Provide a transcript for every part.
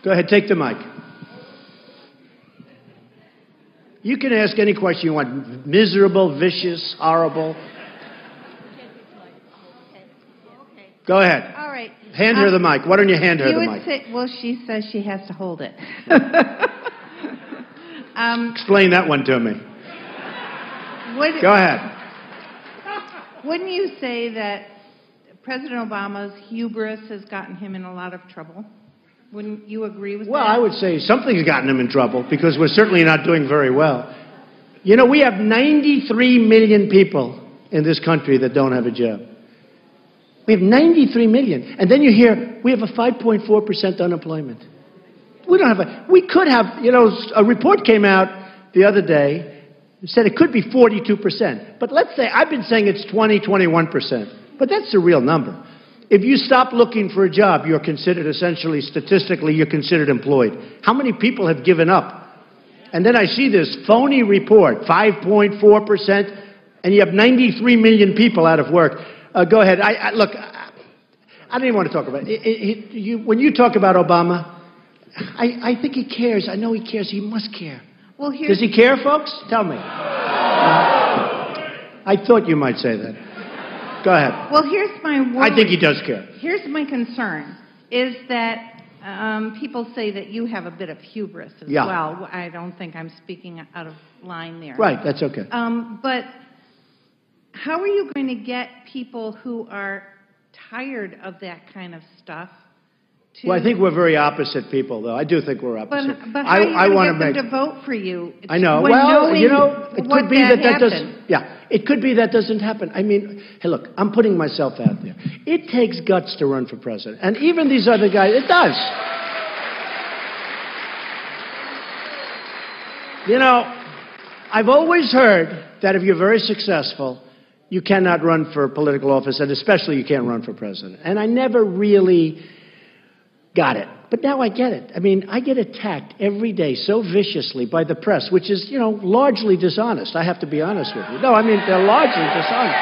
Go ahead, take the mic. You can ask any question you want. Miserable, vicious, horrible. Go ahead. All right. Hand her the mic. Why don't you hand her the mic? Well, she says she has to hold it. Explain that one to me. Go ahead. Wouldn't you say that President Obama's hubris has gotten him in a lot of trouble? Wouldn't you agree with that? Well, I would say something's gotten him in trouble because we're certainly not doing very well. You know, we have 93 million people in this country that don't have a job. We have 93 million. And then you hear we have a 5.4% unemployment. We could have, you know, a report came out the other day that said it could be 42%. But let's say, I've been saying it's 21%. But that's the real number. If you stop looking for a job, you're considered essentially, statistically, you're considered employed. How many people have given up? And then I see this phony report, 5.4%, and you have 93 million people out of work. Go ahead. Look, I don't even want to talk about it. When you talk about Obama, I think he cares. I know he cares. He must care. Well, does he care, folks? Tell me. I thought you might say that. Go ahead. Well, here's my worry. I think he does care. Here's my concern, is that people say that you have a bit of hubris as well. I don't think I'm speaking out of line there. Right, that's okay. But how are you going to get people who are tired of that kind of stuff to... Well, I think we're very opposite people, though. I do think we're opposite. But how are you going to get them to vote for you? I know. Well, you know, it could be that doesn't... Yeah, it could be that doesn't happen. I mean, hey, look, I'm putting myself out there. It takes guts to run for president. And even these other guys, it does. You know, I've always heard that if you're very successful, you cannot run for political office, and especially you can't run for president. And I never really got it. But now I get it. I mean, I get attacked every day so viciously by the press, which is, you know, largely dishonest. I have to be honest with you. No, I mean, they're largely dishonest.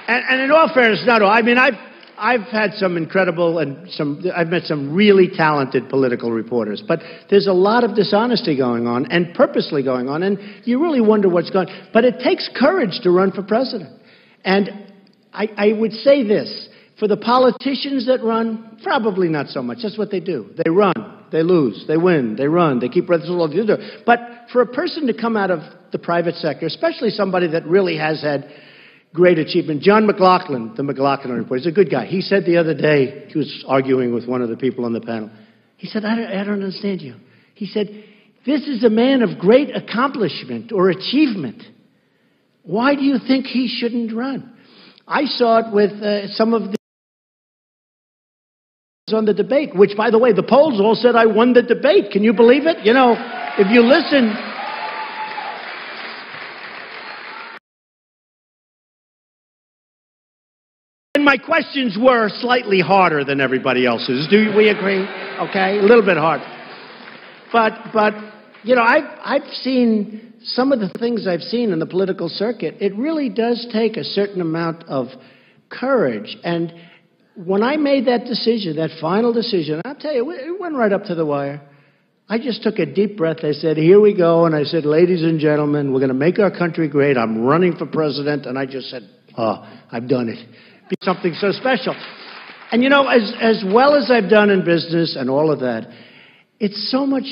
And in all fairness, no, I mean, I've had some incredible I've met some really talented political reporters, but there's a lot of dishonesty going on and purposely going on, and you really wonder what's going on. But it takes courage to run for president. And I would say this, for the politicians that run, probably not so much. That's what they do. They run, they lose, they win, they run, they keep running. But for a person to come out of the private sector, especially somebody that really has had great achievement. John McLaughlin, the McLaughlin report, he's a good guy. He said the other day, he was arguing with one of the people on the panel, he said, I don't understand you. He said, this is a man of great accomplishment or achievement. Why do you think he shouldn't run? I saw it with some of the on the debate, which, by the way, the polls all said I won the debate. Can you believe it? You know, if you listen... And my questions were slightly harder than everybody else's. Do we agree? Okay, a little bit hard. But you know, I've seen some of the things I've seen in the political circuit. It really does take a certain amount of courage. And when I made that decision, that final decision, I'll tell you, it went right up to the wire. I just took a deep breath. I said, here we go. And I said, ladies and gentlemen, we're going to make our country great. I'm running for president. And I just said, oh, I've done it. Be something so special. And you know, as well as I've done in business and all of that, it's so much,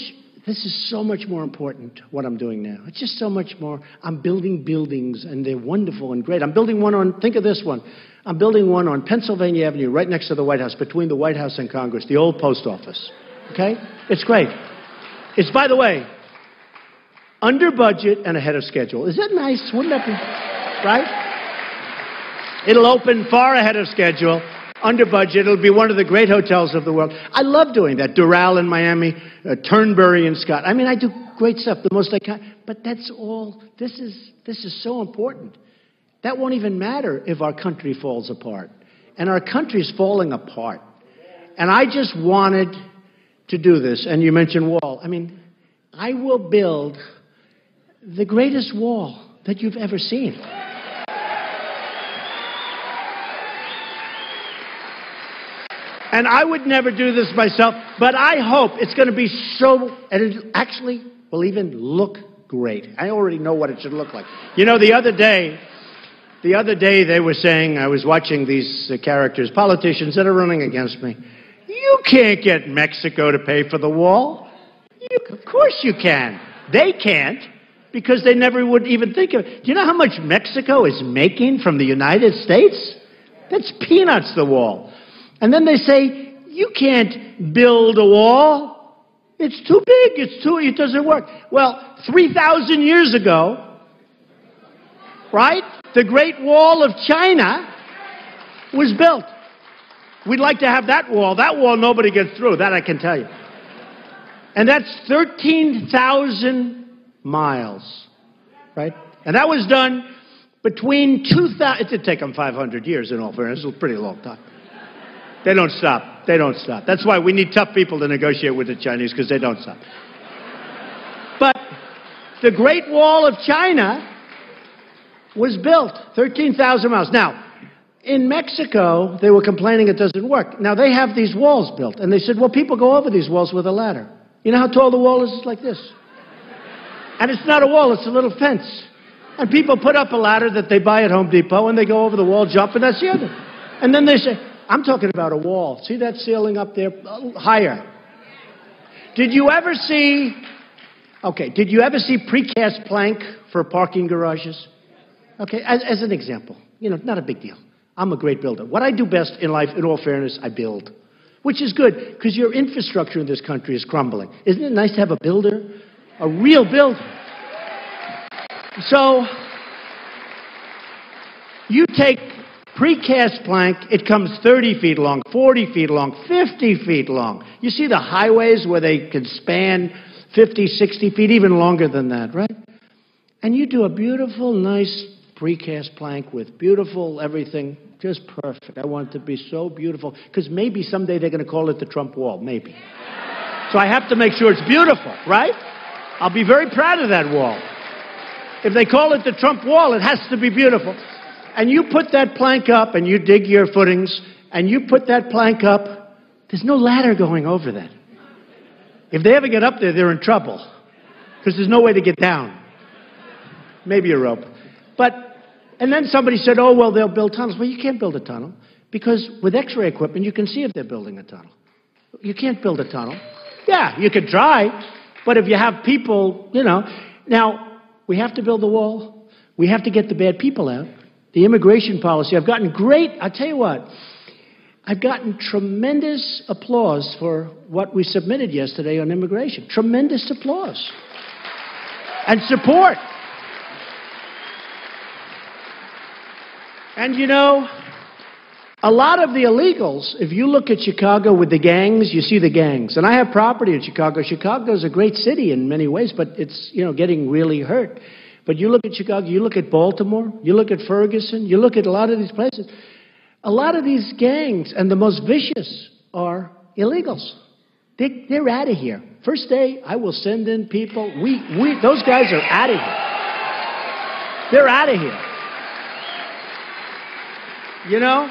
this is so much more important, what I'm doing now. It's just so much more. I'm building buildings, and they're wonderful and great. I'm building one on, think of this one. I'm building one on Pennsylvania Avenue, right next to the White House, between the White House and Congress, the old post office. Okay? It's great. It's, by the way, under budget and ahead of schedule. Is that nice? Wouldn't that be, right? It'll open far ahead of schedule, under budget. It'll be one of the great hotels of the world. I love doing that. Doral in Miami, Turnberry in Scott. I mean, I do great stuff, the most I can. But that's all. This is so important. That won't even matter if our country falls apart. And our country's falling apart. And I just wanted to do this. And you mentioned wall. I mean, I will build the greatest wall that you've ever seen. And I would never do this myself, but I hope it's going to be so, and it actually will even look great. I already know what it should look like. You know, the other day they were saying, I was watching these characters, politicians that are running against me. You can't get Mexico to pay for the wall. Of course you can. They can't, because they never would even think of it. Do you know how much Mexico is making from the United States? That's peanuts, the wall. And then they say, you can't build a wall. It's too big. It doesn't work. Well, 3,000 years ago, right, the Great Wall of China was built. We'd like to have that wall. That wall, nobody gets through. That I can tell you. And that's 13,000 miles, right? And that was done between 2,000... It did take them 500 years, in all fairness. It was a pretty long time. They don't stop. They don't stop. That's why we need tough people to negotiate with the Chinese, because they don't stop. But the Great Wall of China was built 13,000 miles. Now, in Mexico, they were complaining it doesn't work. Now, they have these walls built, and they said, well, people go over these walls with a ladder. You know how tall the wall is? It's like this. And it's not a wall, it's a little fence. And people put up a ladder that they buy at Home Depot, and they go over the wall, jump, and that's the end. And then they say, I'm talking about a wall. See that ceiling up there? Higher. Did you ever see precast plank for parking garages? Okay, as an example. You know, not a big deal. I'm a great builder. What I do best in life, in all fairness, I build. Which is good, because your infrastructure in this country is crumbling. Isn't it nice to have a builder? A real builder. So, you take precast plank, it comes 30 feet long, 40 feet long, 50 feet long. You see the highways where they can span 50, 60 feet, even longer than that, right? And you do a beautiful, nice precast plank with beautiful everything, just perfect. I want it to be so beautiful, because maybe someday they're going to call it the Trump wall, maybe. So I have to make sure it's beautiful, right? I'll be very proud of that wall. If they call it the Trump wall, it has to be beautiful. And you put that plank up, and you dig your footings, and you put that plank up, there's no ladder going over that. If they ever get up there, they're in trouble, because there's no way to get down. Maybe a rope. And then somebody said, oh, well, they'll build tunnels. Well, you can't build a tunnel, because with X-ray equipment, you can see if they're building a tunnel. You can't build a tunnel. Yeah, you could try, but if you have people, you know. Now, we have to build the wall. We have to get the bad people out. The immigration policy, I've gotten great, I tell you what, I've gotten tremendous applause for what we submitted yesterday on immigration. Tremendous applause. And support. And you know, a lot of the illegals, if you look at Chicago with the gangs, you see the gangs. And I have property in Chicago. Chicago is a great city in many ways, but it's, you know, getting really hurt. But you look at Chicago, you look at Baltimore, you look at Ferguson, you look at a lot of these places. A lot of these gangs, and the most vicious, are illegals. They're out of here. First day, I will send in people. Those guys are out of here. They're out of here. You know,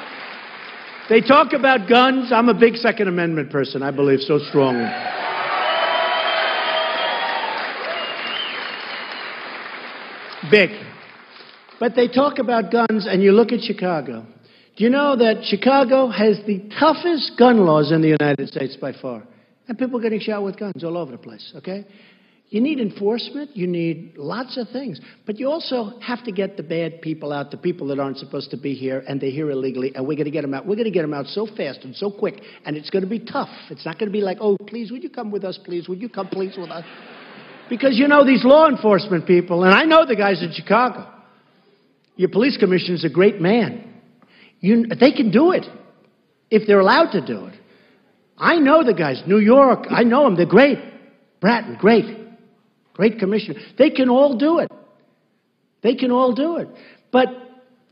they talk about guns. I'm a big Second Amendment person. I believe so strongly. Big. But they talk about guns, and you look at Chicago. Do you know that Chicago has the toughest gun laws in the United States by far? And people are getting shot with guns all over the place, okay? You need enforcement, you need lots of things, but you also have to get the bad people out, the people that aren't supposed to be here, and they're here illegally, and we're going to get them out. We're going to get them out so fast and so quick, and it's going to be tough. It's not going to be like, oh, please, would you come with us, please? Would you come, please, with us? Because, you know, these law enforcement people, and I know the guys in Chicago, your police commissioner's a great man. They can do it if they're allowed to do it. I know the guys. New York, I know them. They're great. Bratton, great. Great commissioner. They can all do it. They can all do it. But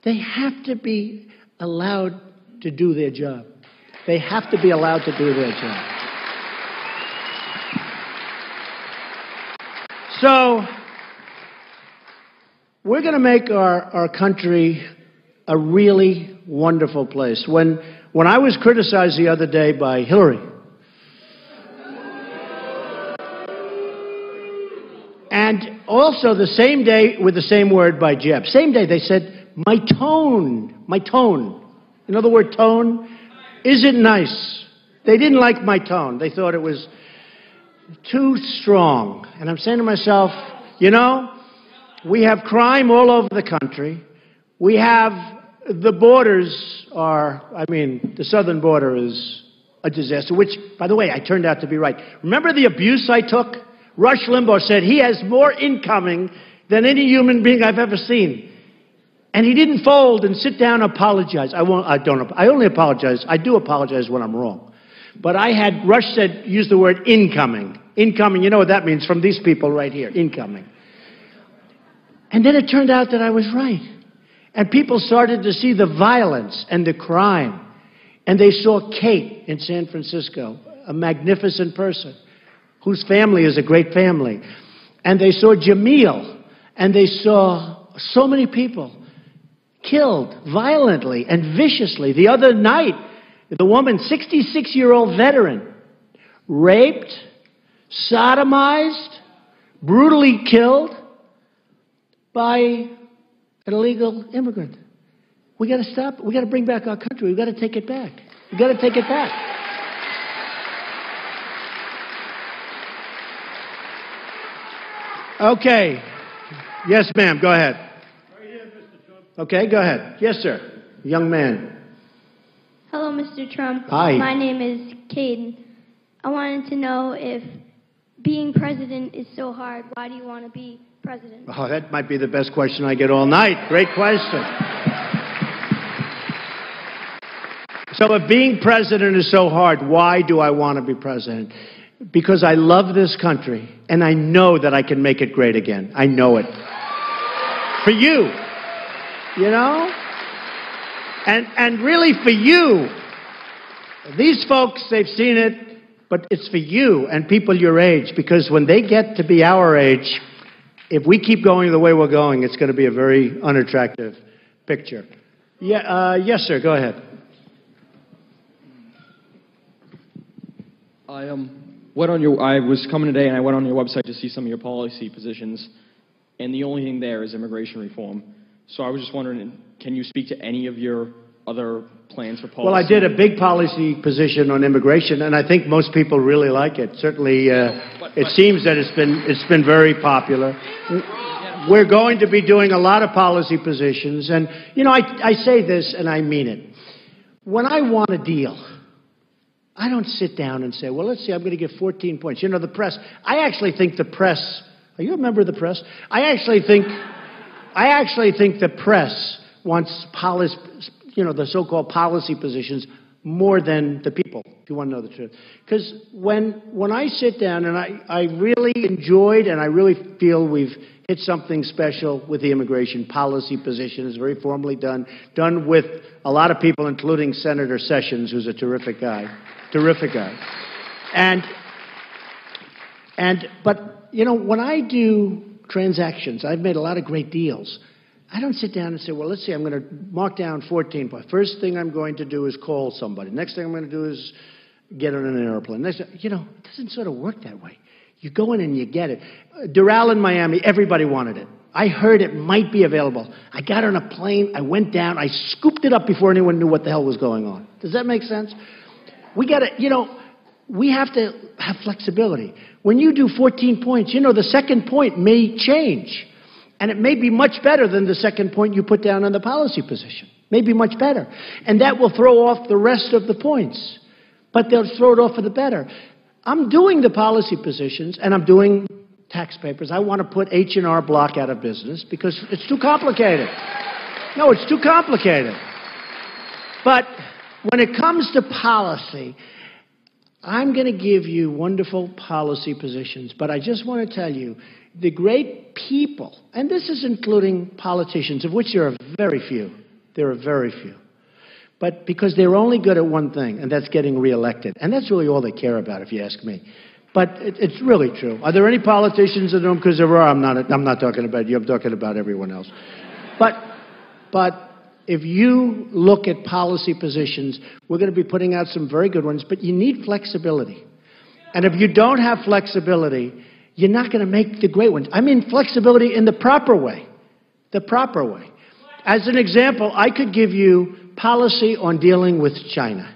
they have to be allowed to do their job. They have to be allowed to do their job. So, we're going to make our country a really wonderful place. When when I was criticized the other day by Hillary, and also the same day with the same word by Jeb, same day they said, my tone. You know the word tone? Isn't nice. They didn't like my tone. They thought it was too strong. And I'm saying to myself, you know, we have crime all over the country. We have the borders the southern border is a disaster, which, by the way, I turned out to be right. Remember the abuse I took? Rush Limbaugh said he has more incoming than any human being I've ever seen. And he didn't fold and sit down and apologize. I only apologize. I do apologize when I'm wrong. But Rush said, use the word incoming. Incoming, you know what that means from these people right here, incoming. And then it turned out that I was right. And people started to see the violence and the crime. And they saw Kate in San Francisco, a magnificent person, whose family is a great family. And they saw Jamil, and they saw so many people killed violently and viciously. The other night, the woman, 66-year-old veteran, raped, sodomized, brutally killed by an illegal immigrant. We got to stop. We got to bring back our country. We got to take it back. We got to take it back. Okay. Yes, ma'am. Go ahead. Right here, Mr. Trump. Okay, go ahead. Yes, sir. Young man. Hello, Mr. Trump. Hi. My name is Caden. I wanted to know if being president is so hard, why do you want to be president? Oh, that might be the best question I get all night. Great question. So if being president is so hard, why do I want to be president? Because I love this country, and I know that I can make it great again. I know it. For you. You know? And really for you. These folks, they've seen it, but it's for you and people your age, because when they get to be our age, if we keep going the way we're going, it's going to be a very unattractive picture. Yeah, yes, sir, go ahead. I was coming today and I went on your website to see some of your policy positions, and the only thing there is immigration reform. So I was just wondering, can you speak to any of your other plans for policy? Well, I did a big policy position on immigration, and I think most people really like it. Certainly, it seems that it's been very popular. We're going to be doing a lot of policy positions, and you know, I say this and I mean it. When I want a deal, I don't sit down and say, well, let's see, I'm going to get 14 points. You know, the press, I actually think the press, are you a member of the press? I actually think the press wants policy, you know, the so-called policy positions more than the people, if you want to know the truth. Because when I sit down, and I really enjoyed, and I really feel we've hit something special with the immigration policy position. It's very formally done with a lot of people, including Senator Sessions, who's a terrific guy. But, you know, when I do transactions, I've made a lot of great deals. I don't sit down and say, well, let's see, I'm going to mark down 14 points. First thing I'm going to do is call somebody. Next thing I'm going to do is get on an airplane. You know, it doesn't sort of work that way. You go in and you get it. Doral in Miami, everybody wanted it. I heard it might be available. I got on a plane, I went down, I scooped it up before anyone knew what the hell was going on. Does that make sense? We got to, you know, we have to have flexibility. When you do 14 points, you know, the second point may change. And it may be much better than the second point you put down on the policy position. Maybe much better. And that will throw off the rest of the points. But they'll throw it off for the better. I'm doing the policy positions, and I'm doing tax papers. I want to put H&R Block out of business because it's too complicated. No, it's too complicated. But when it comes to policy, I'm going to give you wonderful policy positions. But I just want to tell you, the great people, and this is including politicians, of which there are very few. There are very few. But because they're only good at one thing, and that's getting reelected. And that's really all they care about, if you ask me. But it's really true. Are there any politicians in the room? Because there are. I'm not talking about you. I'm talking about everyone else. But if you look at policy positions, we're going to be putting out some very good ones, but you need flexibility. And if you don't have flexibility, you're not going to make the great ones. I mean flexibility in the proper way. The proper way. As an example, I could give you policy on dealing with China.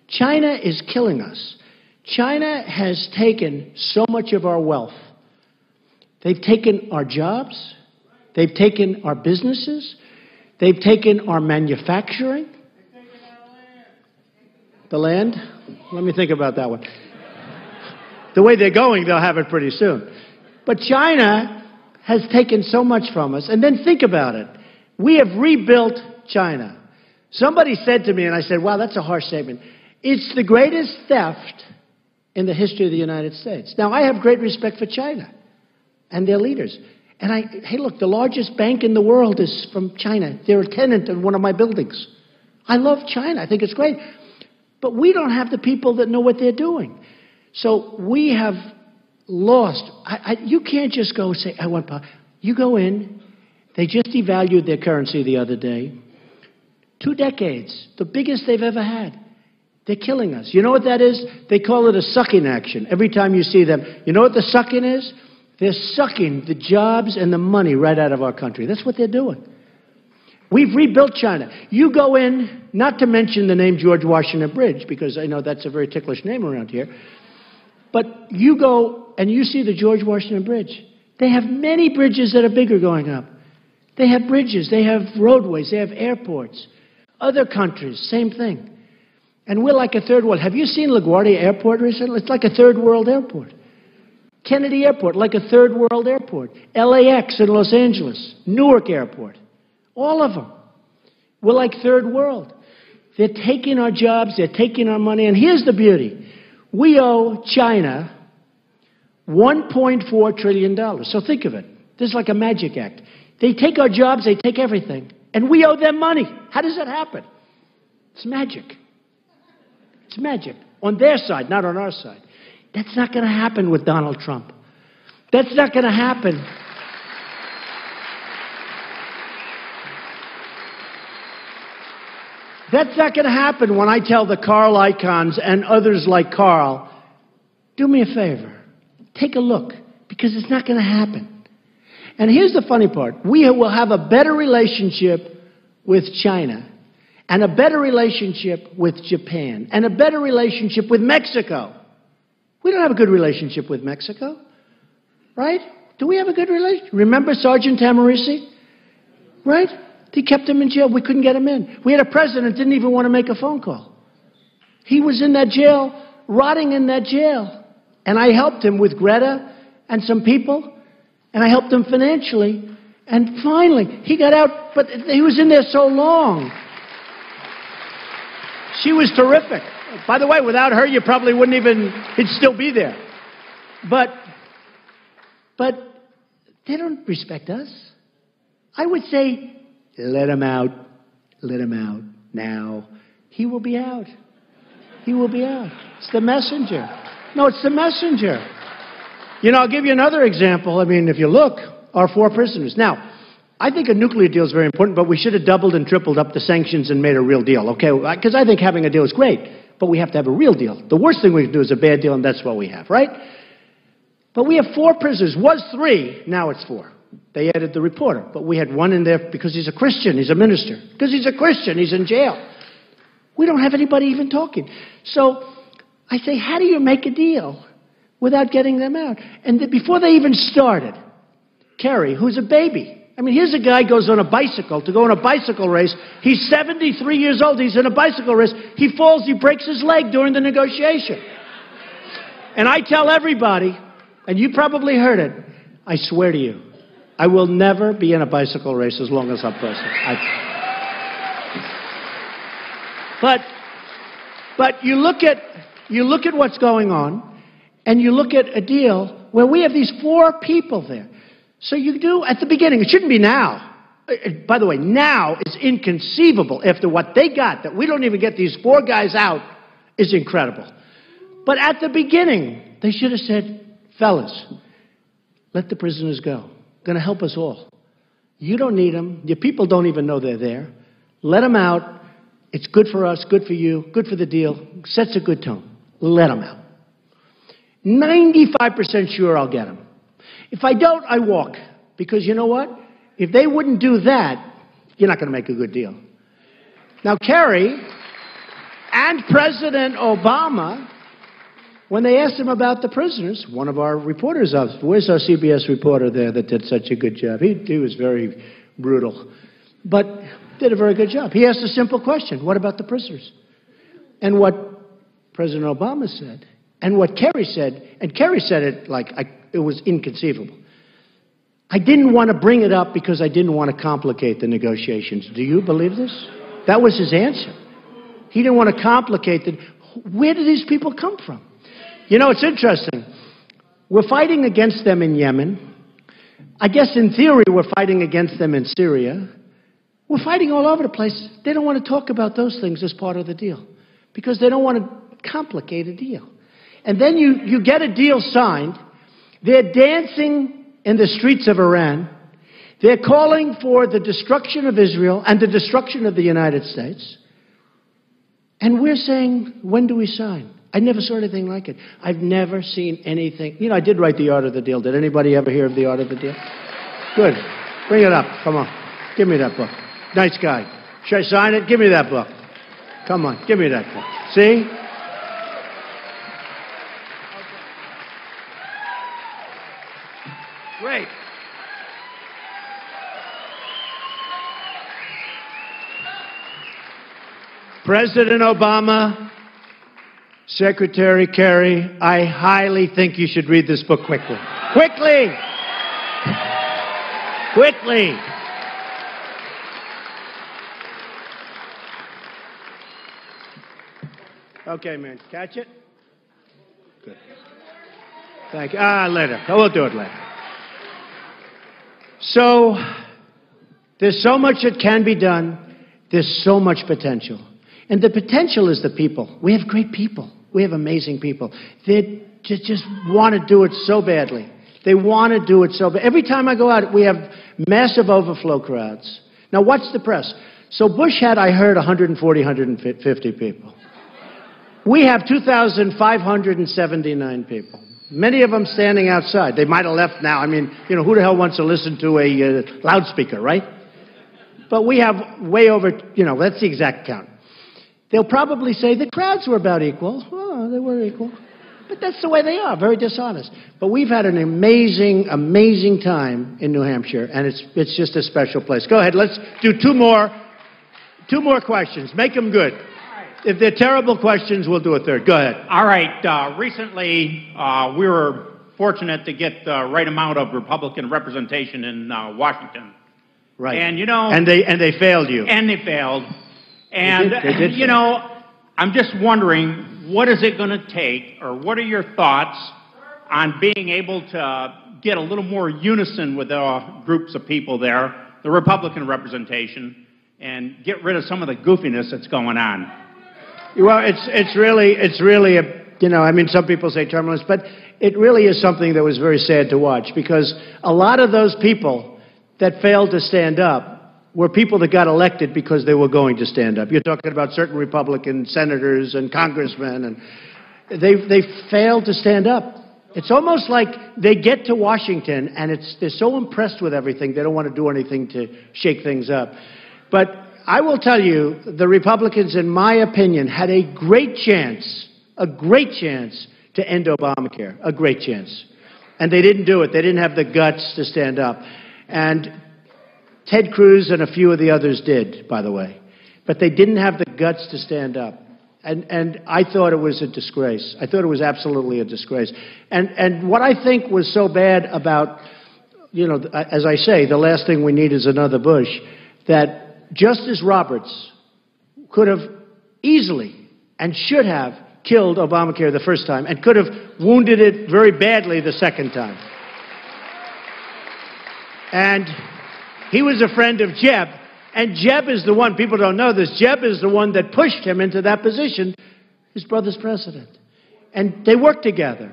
China is killing us. China has taken so much of our wealth. They've taken our jobs. They've taken our businesses. They've taken our manufacturing. The land? Let me think about that one. The way they're going, they'll have it pretty soon. But China has taken so much from us. And then think about it. We have rebuilt China. Somebody said to me, and I said, wow, that's a harsh statement. It's the greatest theft in the history of the United States. Now, I have great respect for China and their leaders. And hey, look, the largest bank in the world is from China. They're a tenant in one of my buildings. I love China. I think it's great. But we don't have the people that know what they're doing. So we have lost. You can't just go say, I want power. You go in. They just devalued their currency the other day. 2 decades, the biggest they've ever had. They're killing us. You know what that is? They call it a sucking action. Every time you see them, you know what the sucking is? They're sucking the jobs and the money right out of our country. That's what they're doing. We've rebuilt China. You go in, not to mention the name George Washington Bridge, because I know that's a very ticklish name around here, but you go and you see the George Washington Bridge. They have many bridges that are bigger going up. They have bridges, they have roadways, they have airports. Other countries, same thing. And we're like a third world. Have you seen LaGuardia Airport recently? It's like a third world airport. Kennedy Airport, like a third world airport. LAX in Los Angeles. Newark Airport. All of them. We're like third world. They're taking our jobs, they're taking our money. And here's the beauty. We owe China $1.4 trillion. So think of it. This is like a magic act. They take our jobs, they take everything. And we owe them money. How does that happen? It's magic. It's magic. On their side, not on our side. That's not going to happen with Donald Trump. That's not going to happen. That's not going to happen when I tell the Carl Icahns and others like Carl, do me a favor. Take a look. Because it's not going to happen. And here's the funny part. We will have a better relationship with China, and a better relationship with Japan, and a better relationship with Mexico. We don't have a good relationship with Mexico, right? Do we have a good relationship? Remember Sergeant Tamarisi? Right? They kept him in jail. We couldn't get him in. We had a president didn't even want to make a phone call. He was in that jail, rotting in that jail. And I helped him with Greta and some people, and I helped him financially. And finally, he got out, but he was in there so long. She was terrific. By the way, without her, you probably wouldn't even, he'd still be there. But they don't respect us. I would say, let him out now. He will be out. He will be out. It's the messenger. No, it's the messenger. You know, I'll give you another example. I mean, if you look, our 4 prisoners. Now, I think a nuclear deal is very important, but we should have doubled and tripled up the sanctions and made a real deal, okay? Because I think having a deal is great, but we have to have a real deal. The worst thing we can do is a bad deal, and that's what we have, right? But we have 4 prisoners. Was 3, now it's 4. They added the reporter, but we had 1 in there because he's a Christian, he's a minister. Because he's a Christian, he's in jail. We don't have anybody even talking. So I say, how do you make a deal without getting them out? And before they even started, Kerry, who's a baby. I mean, here's a guy goes on a bicycle to go on a bicycle race. He's 73 years old. He's in a bicycle race. He falls. He breaks his leg during the negotiation. And I tell everybody, and you probably heard it, I swear to you, I will never be in a bicycle race as long as I'm president. But you look at what's going on, and you look at a deal where we have these 4 people there. So you do, at the beginning, it shouldn't be now. By the way, now is inconceivable after what they got, that we don't even get these 4 guys out, is incredible. But at the beginning, they should have said, fellas, let the prisoners go. Going to help us all. You don't need them. Your people don't even know they're there. Let them out. It's good for us, good for you, good for the deal. Sets a good tone. Let them out. 95% sure I'll get them. If I don't, I walk. Because you know what? If they wouldn't do that, you're not going to make a good deal. Now, Kerry and President Obama, when they asked him about the prisoners, one of our reporters, where's our CBS reporter there that did such a good job? He was very brutal, but did a very good job. He asked a simple question: what about the prisoners? And what President Obama said, and what Kerry said, and Kerry said it like it was inconceivable. I didn't want to bring it up because I didn't want to complicate the negotiations. Do you believe this? That was his answer. He didn't want to complicate it. Where do these people come from? You know, it's interesting. We're fighting against them in Yemen. I guess in theory we're fighting against them in Syria. We're fighting all over the place. They don't want to talk about those things as part of the deal because they don't want to complicate a deal. And then you get a deal signed. They're dancing in the streets of Iran. They're calling for the destruction of Israel and the destruction of the United States. And we're saying, when do we sign? I never saw anything like it. I've never seen anything. You know, I did write The Art of the Deal. Did anybody ever hear of The Art of the Deal? Good. Bring it up. Come on. Give me that book. Nice guy. Should I sign it? Give me that book. Come on. Give me that book. See? Great. President Obama, Secretary Kerry, I highly think you should read this book quickly. Quickly! Quickly! Okay, man. Catch it? Good. Thank you. Later. We'll do it later. So, there's so much that can be done. There's so much potential. And the potential is the people. We have great people. We have amazing people. They just want to do it so badly. They want to do it so bad. Every time I go out, we have massive overflow crowds. Now, what's the press? So Bush had, I heard, 140, 150 people. We have 2,579 people. Many of them standing outside. They might have left now. I mean, you know, who the hell wants to listen to a loudspeaker, right? But we have way over, you know, that's the exact count. They'll probably say the crowds were about equal. Oh, they were equal. But that's the way they are, very dishonest. But we've had an amazing, amazing time in New Hampshire, and it's just a special place. Go ahead, let's do two more questions. Make them good. If they're terrible questions, we'll do a third. Go ahead. All right. Recently, we were fortunate to get the right amount of Republican representation in Washington. Right. And, you know... And they failed you. And they failed. And, they did you know, I'm just wondering, what is it going to take, or what are your thoughts on being able to get a little more unison with groups of people there, the Republican representation, and get rid of some of the goofiness that's going on? Well, it's really a, you know, I mean, some people say terminalist, but it really is something that was very sad to watch, because a lot of those people that failed to stand up were people that got elected because they were going to stand up. You're talking about certain Republican senators and congressmen, and they failed to stand up. It's almost like they get to Washington, and they're so impressed with everything, they don't want to do anything to shake things up. But I will tell you, the Republicans, in my opinion, had a great chance to end Obamacare, a great chance. And they didn't do it. They didn't have the guts to stand up. And Ted Cruz and a few of the others did, by the way. But they didn't have the guts to stand up. And I thought it was a disgrace. I thought it was absolutely a disgrace. And what I think was so bad about, you know, as I say, the last thing we need is another Bush, that Justice Roberts could have easily and should have killed Obamacare the first time and could have wounded it very badly the second time. And he was a friend of Jeb, and Jeb is the one, people don't know this, Jeb is the one that pushed him into that position. His brother's president. And they worked together.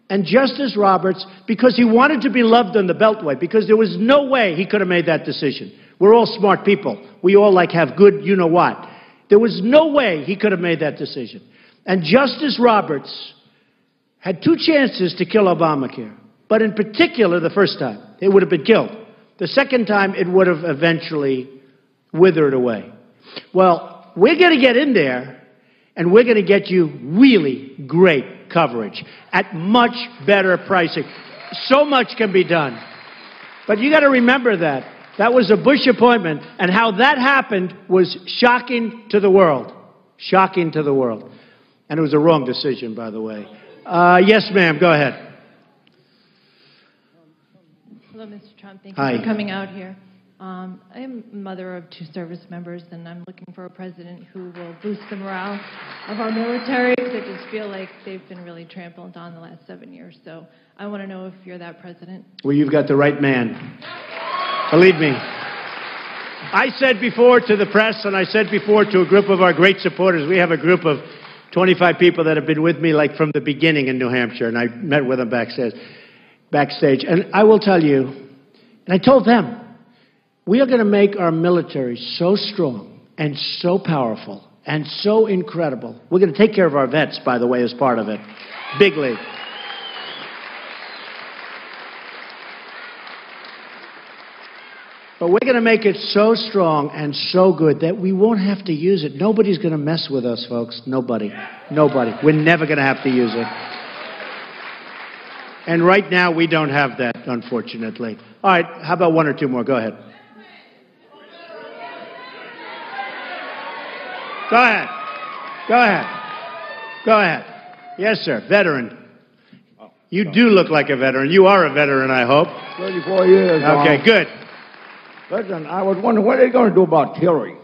And Justice Roberts, because he wanted to be loved on the Beltway, because there was no way he could have made that decision. We're all smart people. We all have good you-know-what. There was no way he could have made that decision. And Justice Roberts had 2 chances to kill Obamacare. But in particular, the first time, it would have been killed. The second time, it would have eventually withered away. Well, we're going to get in there, and we're going to get you really great coverage at much better pricing. So much can be done. But you got to remember that. That was a Bush appointment, and how that happened was shocking to the world. Shocking to the world. And it was a wrong decision, by the way. Yes, ma'am, go ahead. Hello, Mr. Trump. Thank you for coming out here. I am a mother of 2 service members, and I'm looking for a president who will boost the morale of our military. I just feel like they've been really trampled on the last 7 years. So I want to know if you're that president. Well, you've got the right man. Believe me. I said before to the press, and I said before to a group of our great supporters, we have a group of 25 people that have been with me from the beginning in New Hampshire, and I met with them backstage. And I will tell you, and I told them, we are going to make our military so strong and so powerful and so incredible. We're going to take care of our vets, by the way, as part of it. Big league. But we're going to make it so strong and so good that we won't have to use it. Nobody's going to mess with us, folks. Nobody. Nobody. We're never going to have to use it. And right now, we don't have that, unfortunately. All right, how about 1 or 2 more? Go ahead. Go ahead. Go ahead. Go ahead. Yes, sir. Veteran. You do look like a veteran. You are a veteran, I hope. 34 years. Okay, good. Listen, I was wondering what are they going to do about Hillary?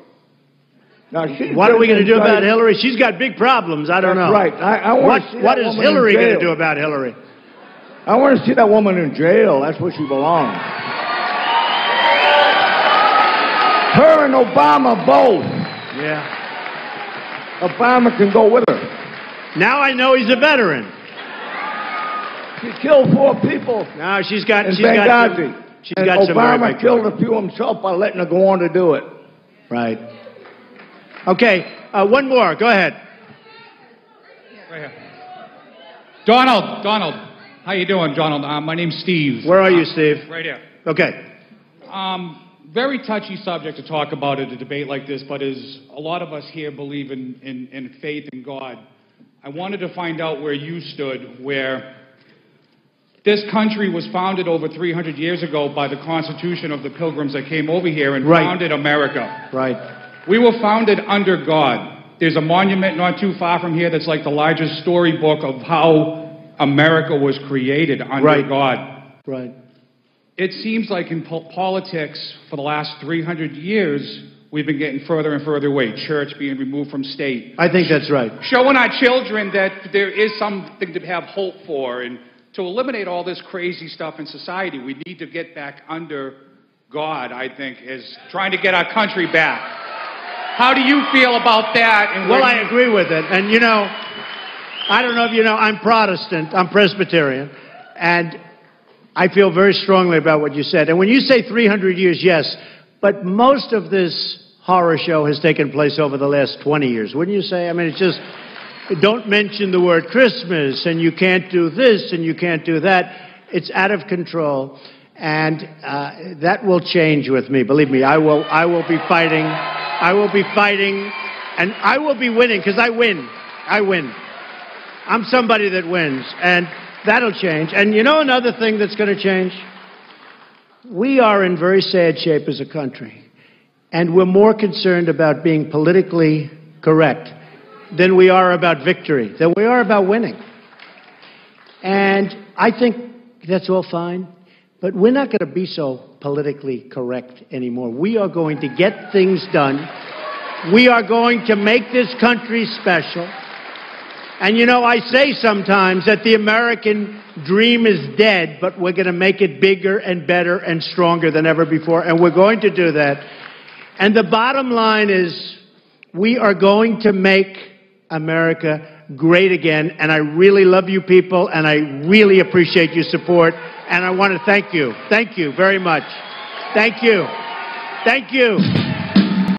Now, what are we going to do about Hillary? She's got big problems. I don't know. Right. What is Hillary going to do about Hillary? I want to see that woman in jail. That's where she belongs. Her and Obama both. Yeah. Obama can go with her. Now I know he's a veteran. She killed 4 people. No, she's got Benghazi. She's got some Obama killed a few himself by letting her go on to do it. Right. Okay, 1 more. Go ahead. Right here. Donald. How you doing, Donald? My name's Steve. Where are you, Steve? Right here. Okay. Very touchy subject to talk about at a debate like this, but as a lot of us here believe in faith in God, I wanted to find out where you stood, where this country was founded over 300 years ago by the Constitution of the Pilgrims that came over here and founded America. Right. We were founded under God. There's a monument not too far from here that's like the largest storybook of how America was created under God. Right. It seems like in politics for the last 300 years, we've been getting further and further away. Church being removed from state. I think that's right. Showing our children that there is something to have hope for, and to eliminate all this crazy stuff in society, we need to get back under God, I think, is trying to get our country back. How do you feel about that? And well, I agree with it. And, you know, I don't know if you know, I'm Protestant, I'm Presbyterian, and I feel very strongly about what you said. And when you say 300 years, yes, but most of this horror show has taken place over the last 20 years, wouldn't you say? I mean, it's just, don't mention the word Christmas, and you can't do this, and you can't do that. It's out of control, and that will change with me. Believe me, I will be fighting. I will be fighting, and I will be winning, because I win. I'm somebody that wins, and that'll change. And you know another thing that's going to change? We are in very sad shape as a country, and we're more concerned about being politically correct than we are about victory, than we are about winning. And I think that's all fine, but we're not going to be so politically correct anymore. We are going to get things done. We are going to make this country special. And you know, I say sometimes that the American dream is dead, but we're going to make it bigger and better and stronger than ever before, and we're going to do that. And the bottom line is, we are going to make America great again, and I really love you people, and I really appreciate your support, and I want to thank you. Thank you very much. Thank you. Thank you.